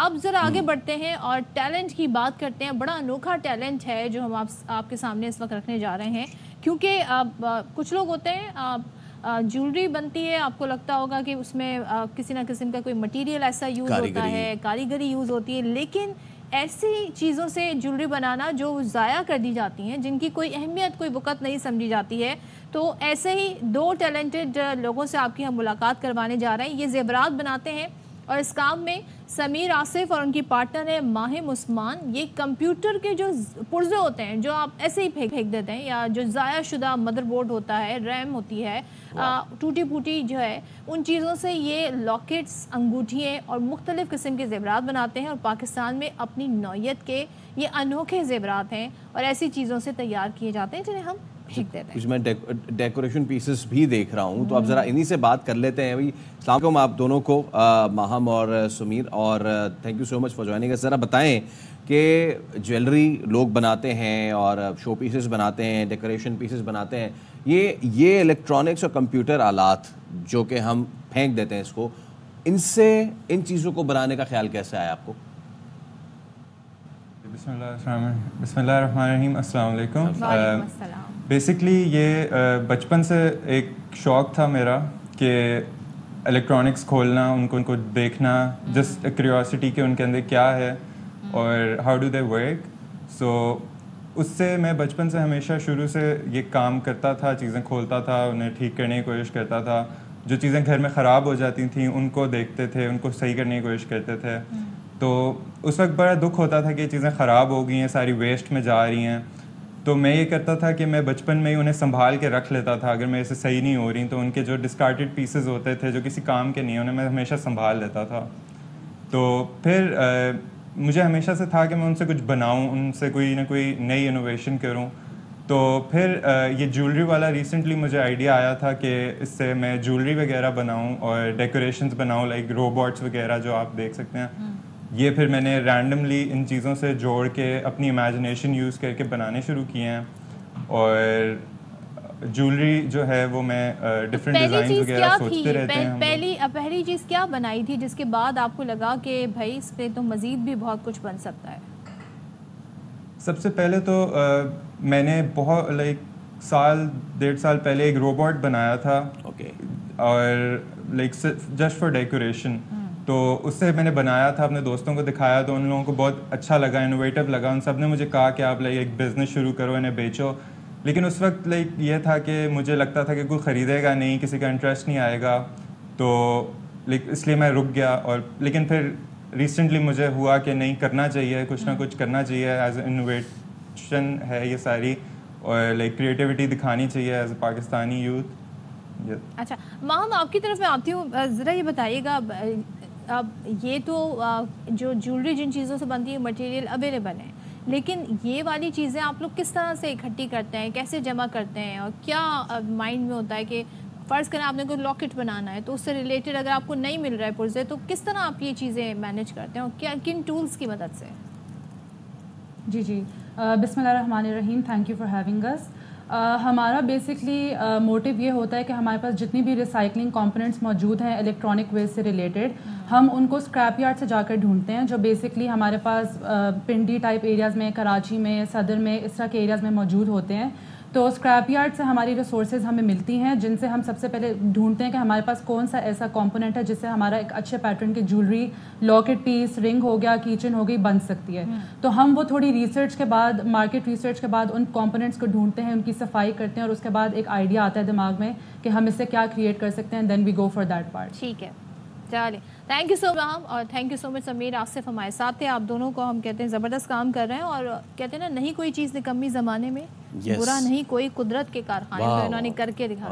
اب ذرا آگے بڑھتے ہیں اور ٹیلنٹ کی بات کرتے ہیں. بڑا انوکھا ٹیلنٹ ہے جو ہم آپ کے سامنے اس وقت رکھنے جا رہے ہیں, کیونکہ کچھ لوگ ہوتے ہیں جیولری بنتی ہے, آپ کو لگتا ہوگا کہ اس میں کسی نہ قسم کا کوئی مٹیریل ایسا یوز ہوتا ہے, کاریگری یوز ہوتی ہے, لیکن ایسی چیزوں سے جیولری بنانا جو ضائع کر دی جاتی ہیں, جن کی کوئی اہمیت کوئی وقت نہیں سمجھی جاتی ہے. تو ایسے ہی دو ٹیلنٹڈ لوگوں سے آپ کی ہم ملاقات کروانے جا رہے ہیں. یہ زیورات بناتے ہیں اور اس کام میں سمیر آصف اور ان کی پارٹنر ہے ماہم عثمان. یہ کمپیوٹر کے جو پرزے ہوتے ہیں جو آپ ایسے ہی پھینک دیتے ہیں, یا جو ضائع شدہ مدر بورڈ ہوتا ہے, ریم ہوتی ہے, ٹوٹی پھوٹی جو ہے, ان چیزوں سے یہ لاکٹس, انگوٹھیے اور مختلف قسم کے زیورات بناتے ہیں. اور پاکستان میں اپنی نوعیت کے یہ انوکھے زیورات ہیں اور ایسی چیزوں سے تیار کیے جاتے ہیں جنہیں ہم پھینک دیتے ہیں. کچھ میں ڈیکوریشن پیسز بھی دیکھ رہا ہوں, تو اب ذرا انہی سے بات کر لیتے ہیں. السلام علیکم آپ دونوں کو, ماہم اور سمیر, اور thank you so much for joining. ذرا بتائیں کہ جیولری لوگ بناتے ہیں اور شو پیسز بناتے ہیں, ڈیکوریشن پیسز بناتے ہیں, یہ الیکٹرانکس اور کمپیوٹر آلات جو کہ ہم پھینک دیتے ہیں اس کو, ان چیزوں کو بنانے کا خیال کیسے آیا آپ کو؟ بسم اللہ الرحمن الرحیم. السلام علیکم. وعلیکم السلام. بیسکلی یہ بچپن سے ایک شوق تھا میرا کہ الیکٹرانکس کھولنا, ان کو دیکھنا, جسٹ کیوریوسٹی کہ ان کے اندر کیا ہے اور ہاؤ ڈو دے ورک. سو اس سے میں بچپن سے ہمیشہ شروع سے یہ کام کرتا تھا, چیزیں کھولتا تھا, انہیں ٹھیک کرنے کی کوشش کرتا تھا. جو چیزیں گھر میں خراب ہو جاتی تھیں ان کو دیکھتے تھے, ان کو صحیح کرنے کی کوشش کرتے تھے. تو اس وقت بڑا دکھ ہوتا تھا کہ یہ چیزیں خراب ہو گئی ہیں, ساری ویسٹ میں جا رہی ہیں. تو میں یہ کرتا تھا کہ میں بچپن میں ہی انہیں سنبھال کے رکھ لیتا تھا. اگر میرے سے صحیح نہیں ہو رہی تو ان کے جو ڈسکارٹیڈ پیسز ہوتے تھے جو کسی کام کے نہیں, انہیں میں ہمیشہ سنبھال لیتا تھا. تو پھر مجھے ہمیشہ سے تھا کہ میں ان سے کچھ بناؤں, ان سے کوئی نہ کوئی نئی انوویشن کروں. تو پھر یہ جیولری والا ریسنٹلی مجھے آئیڈیا آیا تھا کہ اس سے میں جیولری وغیرہ بناؤں اور ڈیکوریشنز بناؤں, لائک روبوٹس وغیرہ جو آپ دیکھ سکتے ہیں. یہ پھر میں نے رینڈملی ان چیزوں سے جوڑ کے اپنی امیجنیشن یوز کر کے بنانے شروع کیے ہیں. اور جیولری جو ہے وہ میں ڈفرینٹ ڈیزائنز وغیرہ سوچتے رہتے ہیں. پہلی چیز کیا بنائی تھی جس کے بعد آپ کو لگا کہ بھائی اس پہ تو مزید بھی بہت کچھ بن سکتا ہے؟ سب سے پہلے تو میں نے بہت سال 1.5 سال پہلے ایک روبوٹ بنایا تھا, اور جسٹ فار ڈیکوریشن. تو اس سے میں نے بنایا تھا, اپنے دوستوں کو دکھایا تو ان لوگوں کو بہت اچھا لگا, انوویٹیو لگا. ان سب نے مجھے کہا کہ آپ ایک بزنس شروع کرو, انہیں بیچو. لیکن اس وقت یہ تھا کہ مجھے لگتا تھا کہ کوئی خریدے گا نہیں, کسی کا انٹرسٹ نہیں آئے گا. تو اس لیے میں رک گیا. اور لیکن پھر ریسنٹلی مجھے ہوا کہ نہیں, کرنا چاہیے, کچھ نہ کچھ کرنا چاہیے. ایز اے انوویشن ہے یہ ساری, اور کریٹیوٹی دکھانی چاہیے ایز اے پاکستانی یوتھ. اچھا ماہم, آپ کی طرف میں آتی ہوں, ذرا یہ بتائیے گا, اب یہ تو جو جیولری جن چیزوں سے بنتی ہے مٹیریل اویلیبل ہیں, لیکن یہ والی چیزیں آپ لوگ کس طرح سے اکٹھی کرتے ہیں, کیسے جمع کرتے ہیں, اور کیا مائنڈ میں ہوتا ہے کہ فرض کریں آپ نے کوئی لاکٹ بنانا ہے تو اس سے ریلیٹڈ اگر آپ کو نہیں مل رہا ہے پرزے, تو کس طرح آپ یہ چیزیں مینیج کرتے ہیں اور کن ٹولز کی مدد سے؟ جی بسم اللہ الرحمن الرحیم. تھینک یو فار ہیونگ اس. ہمارا بیسکلی موٹیو یہ ہوتا ہے کہ ہمارے پاس جتنی بھی ریسائکلنگ کمپوننٹس موجود ہیں الیکٹرانک ویسٹ سے ریلیٹڈ, ہم ان کو اسکریپ یارڈ سے جا کر ڈھونڈتے ہیں, جو بیسکلی ہمارے پاس پنڈی ٹائپ ایریاز میں, کراچی میں, صدر میں, اس طرح کے ایریاز میں موجود ہوتے ہیں. تو اسکریپ یارڈ سے ہماری ریسورسز ہمیں ملتی ہیں, جن سے ہم سب سے پہلے ڈھونڈتے ہیں کہ ہمارے پاس کون سا ایسا کمپوننٹ ہے جس سے ہمارا ایک اچھے پیٹرن کی جیولری, لاکٹ پیس, رنگ ہو گیا, کی چین ہو گئی, بن سکتی ہے. تو ہم وہ تھوڑی ریسرچ کے بعد, مارکیٹ ریسرچ کے بعد ان کمپوننٹس کو ڈھونڈتے ہیں, ان کی صفائی کرتے ہیں, اور اس کے بعد ایک آئیڈیا آتا ہے دماغ میں کہ ہم اس سے کیا کریٹ کر سکتے ہیں, دین وی گو فار دیٹ پارٹ. ٹھیک ہے, چلیں, تھینک یو سو مچ. اور تھینک یو سو مچ سمیر آصف ہمارے ساتھ تھے. آپ دونوں کو ہم کہتے ہیں زبردست کام کر رہے ہیں, اور کہتے ہیں نا, نہیں کوئی چیز نکمی زمانے میں, برا نہیں کوئی قدرت کے کارخانے, تو انہوں نے کر کے دکھا.